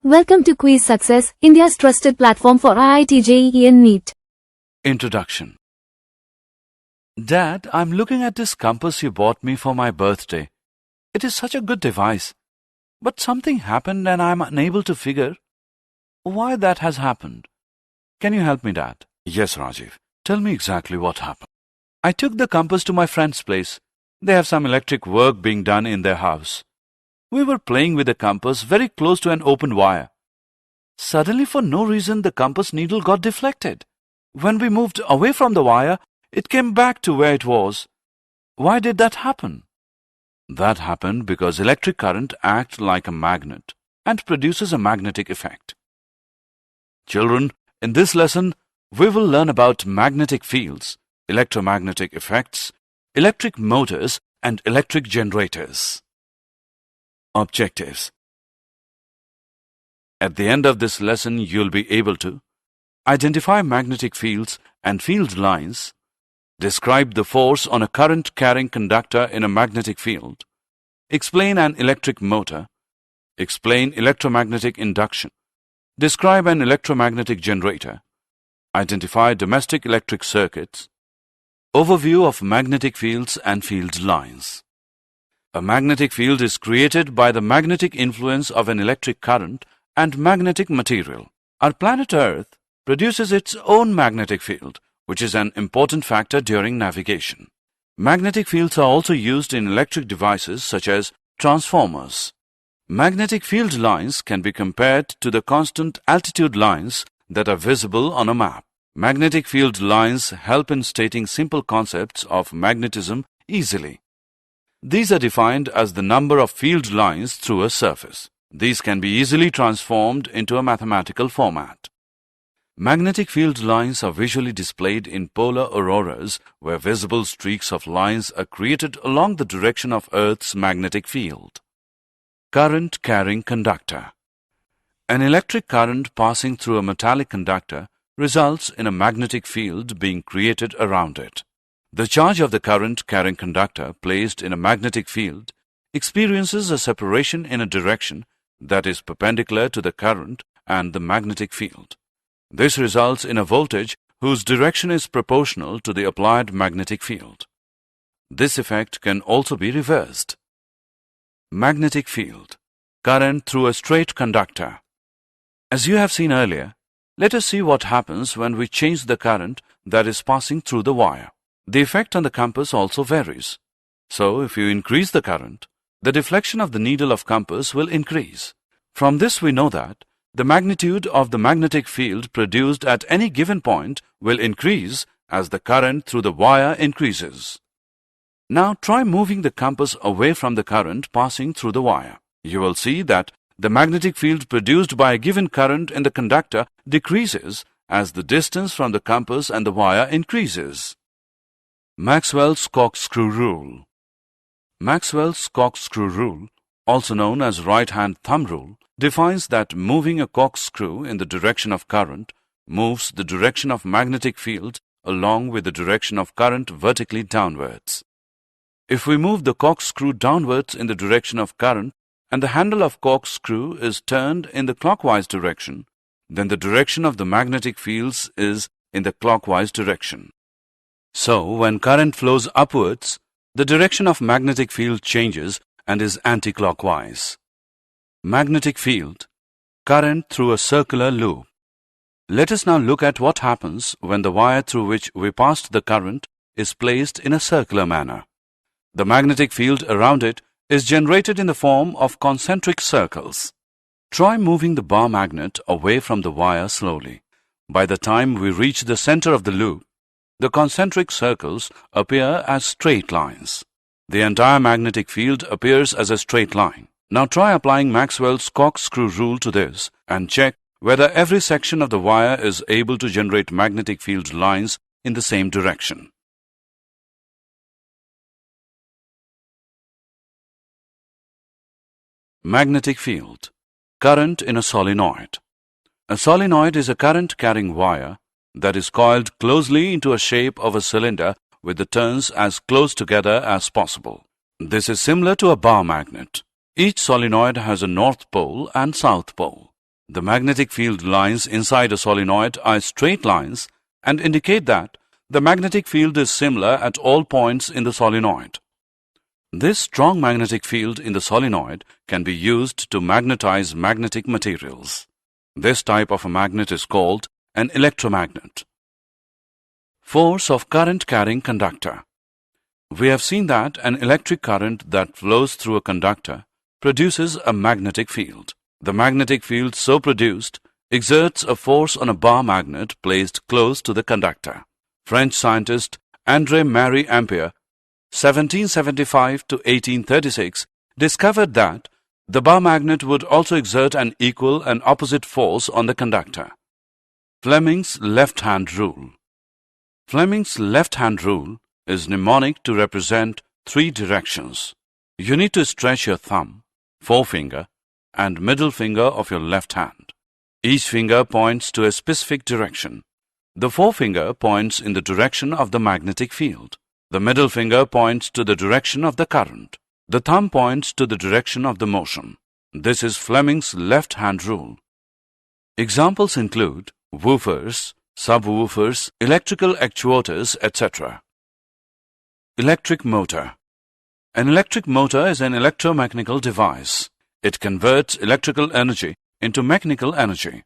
Welcome to Kwiiz Success, India's trusted platform for IIT JEE and NEET. Introduction. Dad, I'm looking at this compass you bought me for my birthday. It is such a good device. But something happened and I'm unable to figure why that has happened. Can you help me, Dad? Yes, Rajiv. Tell me exactly what happened. I took the compass to my friend's place. They have some electric work being done in their house. We were playing with the compass very close to an open wire. Suddenly, for no reason, the compass needle got deflected. When we moved away from the wire, it came back to where it was. Why did that happen? That happened because electric current acts like a magnet and produces a magnetic effect. Children, in this lesson, we will learn about magnetic fields, electromagnetic effects, electric motors, and electric generators. Objectives. At the end of this lesson, you'll be able to identify magnetic fields and field lines, describe the force on a current-carrying conductor in a magnetic field, explain an electric motor, explain electromagnetic induction, describe an electromagnetic generator, identify domestic electric circuits, overview of magnetic fields and field lines. A magnetic field is created by the magnetic influence of an electric current and magnetic material. Our planet Earth produces its own magnetic field, which is an important factor during navigation. Magnetic fields are also used in electric devices such as transformers. Magnetic field lines can be compared to the constant altitude lines that are visible on a map. Magnetic field lines help in stating simple concepts of magnetism easily. These are defined as the number of field lines through a surface. These can be easily transformed into a mathematical format. Magnetic field lines are visually displayed in polar auroras where visible streaks of lines are created along the direction of Earth's magnetic field. Current-carrying conductor. An electric current passing through a metallic conductor results in a magnetic field being created around it. The charge of the current-carrying conductor placed in a magnetic field experiences a separation in a direction that is perpendicular to the current and the magnetic field. This results in a voltage whose direction is proportional to the applied magnetic field. This effect can also be reversed. Magnetic field. Current through a straight conductor. As you have seen earlier, let us see what happens when we change the current that is passing through the wire. The effect on the compass also varies. So, if you increase the current, the deflection of the needle of compass will increase. From this we know that the magnitude of the magnetic field produced at any given point will increase as the current through the wire increases. Now try moving the compass away from the current passing through the wire. You will see that the magnetic field produced by a given current in the conductor decreases as the distance from the compass and the wire increases. Maxwell's corkscrew rule. Maxwell's corkscrew rule, also known as right-hand thumb rule, defines that moving a corkscrew in the direction of current moves the direction of magnetic field along with the direction of current vertically downwards. If we move the corkscrew downwards in the direction of current and the handle of corkscrew is turned in the clockwise direction, then the direction of the magnetic fields is in the clockwise direction. So, when current flows upwards, the direction of magnetic field changes and is anti-clockwise. Magnetic field. Current through a circular loop. Let us now look at what happens when the wire through which we passed the current is placed in a circular manner. The magnetic field around it is generated in the form of concentric circles. Try moving the bar magnet away from the wire slowly. By the time we reach the center of the loop, the concentric circles appear as straight lines. The entire magnetic field appears as a straight line. Now try applying Maxwell's corkscrew rule to this and check whether every section of the wire is able to generate magnetic field lines in the same direction. Magnetic field. Current in a solenoid. A solenoid is a current-carrying wire that is coiled closely into a shape of a cylinder with the turns as close together as possible. This is similar to a bar magnet. Each solenoid has a north pole and south pole. The magnetic field lines inside a solenoid are straight lines and indicate that the magnetic field is similar at all points in the solenoid. This strong magnetic field in the solenoid can be used to magnetize magnetic materials. This type of a magnet is called an electromagnet. Force of current-carrying conductor. We have seen that an electric current that flows through a conductor produces a magnetic field. The magnetic field so produced exerts a force on a bar magnet placed close to the conductor. French scientist André-Marie Ampère, 1775 to 1836, discovered that the bar magnet would also exert an equal and opposite force on the conductor. Fleming's left-hand rule. Fleming's left-hand rule is mnemonic to represent 3 directions. You need to stretch your thumb, forefinger, and middle finger of your left hand. Each finger points to a specific direction. The forefinger points in the direction of the magnetic field. The middle finger points to the direction of the current. The thumb points to the direction of the motion. This is Fleming's left-hand rule. Examples include woofers, subwoofers, electrical actuators, etc. Electric motor. An electric motor is an electromechanical device. It converts electrical energy into mechanical energy.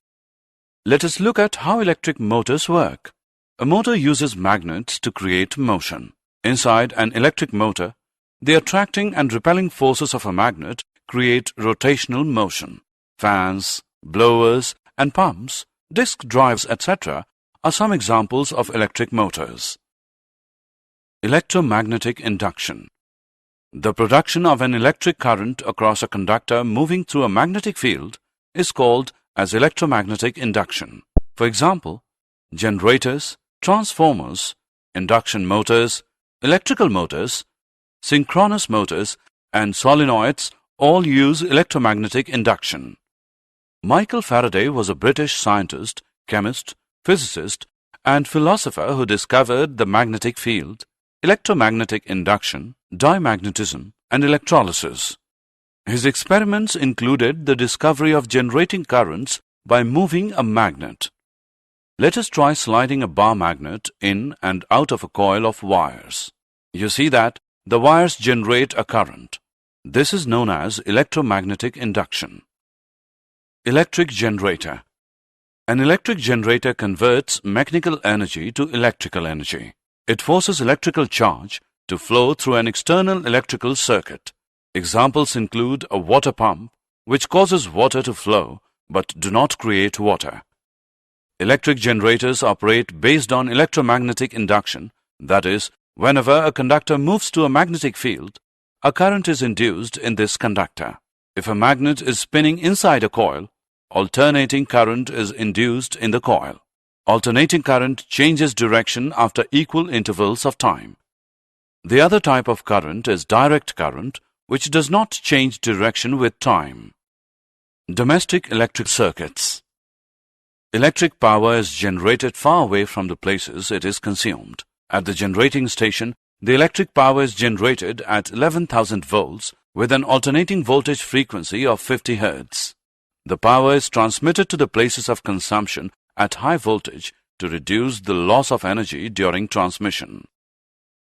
Let us look at how electric motors work. A motor uses magnets to create motion. Inside an electric motor, the attracting and repelling forces of a magnet create rotational motion. Fans, blowers, and pumps, disc drives, etc. are some examples of electric motors. Electromagnetic induction. The production of an electric current across a conductor moving through a magnetic field is called as electromagnetic induction. For example, generators, transformers, induction motors, electrical motors, synchronous motors, and solenoids all use electromagnetic induction. Michael Faraday was a British scientist, chemist, physicist, and philosopher who discovered the magnetic field, electromagnetic induction, dimagnetism, and electrolysis. His experiments included the discovery of generating currents by moving a magnet. Let us try sliding a bar magnet in and out of a coil of wires. You see that the wires generate a current. This is known as electromagnetic induction. Electric generator. An electric generator converts mechanical energy to electrical energy. It forces electrical charge to flow through an external electrical circuit. Examples include a water pump, which causes water to flow but do not create water. Electric generators operate based on electromagnetic induction, that is, whenever a conductor moves to a magnetic field, a current is induced in this conductor. If a magnet is spinning inside a coil, alternating current is induced in the coil. Alternating current changes direction after equal intervals of time. The other type of current is direct current, which does not change direction with time. Domestic electric circuits. Electric power is generated far away from the places it is consumed. At the generating station, the electric power is generated at 11,000 volts with an alternating voltage frequency of 50 Hz. The power is transmitted to the places of consumption at high voltage to reduce the loss of energy during transmission.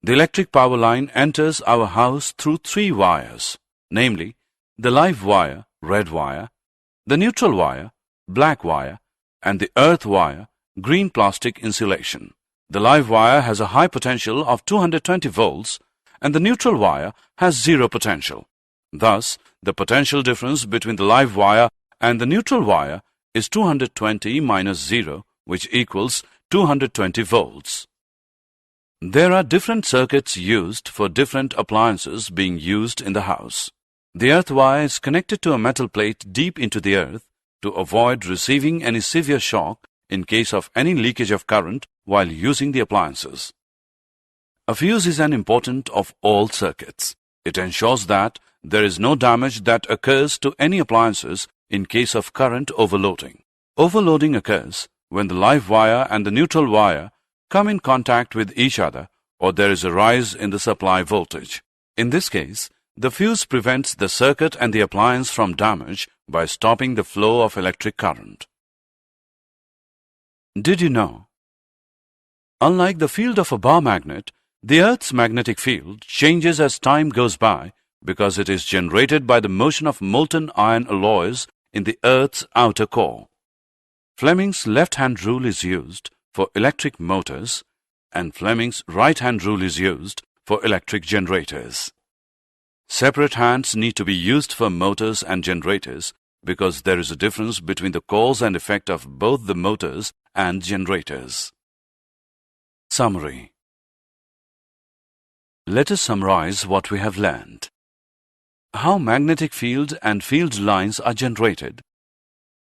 The electric power line enters our house through 3 wires, namely the live wire, red wire, the neutral wire, black wire, and the earth wire, green plastic insulation. The live wire has a high potential of 220 volts and the neutral wire has 0 potential. Thus, the potential difference between the live wire and the neutral wire is 220 minus 0, which equals 220 volts. There are different circuits used for different appliances being used in the house. The earth wire is connected to a metal plate deep into the earth to avoid receiving any severe shock in case of any leakage of current while using the appliances. A fuse is an important of all circuits. It ensures that there is no damage that occurs to any appliances in case of current overloading. Overloading occurs when the live wire and the neutral wire come in contact with each other or there is a rise in the supply voltage. In this case, The fuse prevents the circuit and the appliance from damage by stopping the flow of electric current. Did you know? Unlike the field of a bar magnet, the Earth's magnetic field changes as time goes by because it is generated by the motion of molten iron alloys in the Earth's outer core. Fleming's left-hand rule is used for electric motors and Fleming's right-hand rule is used for electric generators. Separate hands need to be used for motors and generators because there is a difference between the cause and effect of both the motors and generators. Summary. Let us summarize what we have learned. How magnetic field and field lines are generated.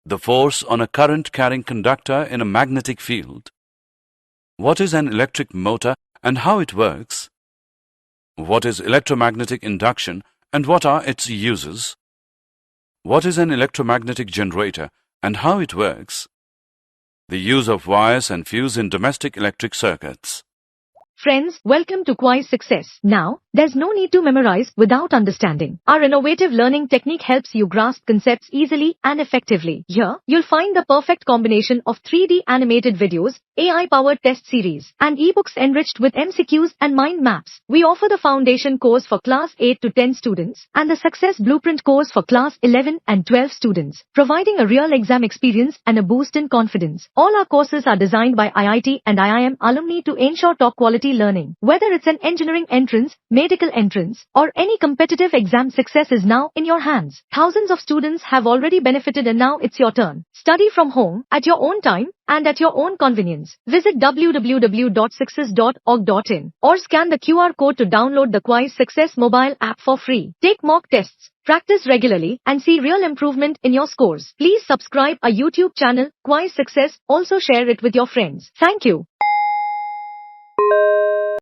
The force on a current-carrying conductor in a magnetic field. What is an electric motor and how it works? What is electromagnetic induction and what are its uses? What is an electromagnetic generator and how it works? The use of wires and fuse in domestic electric circuits. Friends, welcome to Kwiiz Success. Now, there's no need to memorize without understanding. Our innovative learning technique helps you grasp concepts easily and effectively. Here, you'll find the perfect combination of 3D animated videos, AI-powered test series, and ebooks enriched with MCQs and mind maps. We offer the foundation course for class 8 to 10 students and the success blueprint course for class 11 and 12 students, providing a real exam experience and a boost in confidence. All our courses are designed by IIT and IIM alumni to ensure top quality learning. Whether it's an engineering entrance, medical entrance, or any competitive exam, success is now in your hands. Thousands of students have already benefited and now it's your turn. Study from home, at your own time, and at your own convenience. Visit www.success.org.in or scan the QR code to download the Kwiiz Success mobile app for free. Take mock tests, practice regularly, and see real improvement in your scores. Please subscribe our YouTube channel, Kwiiz Success. Also share it with your friends. Thank you.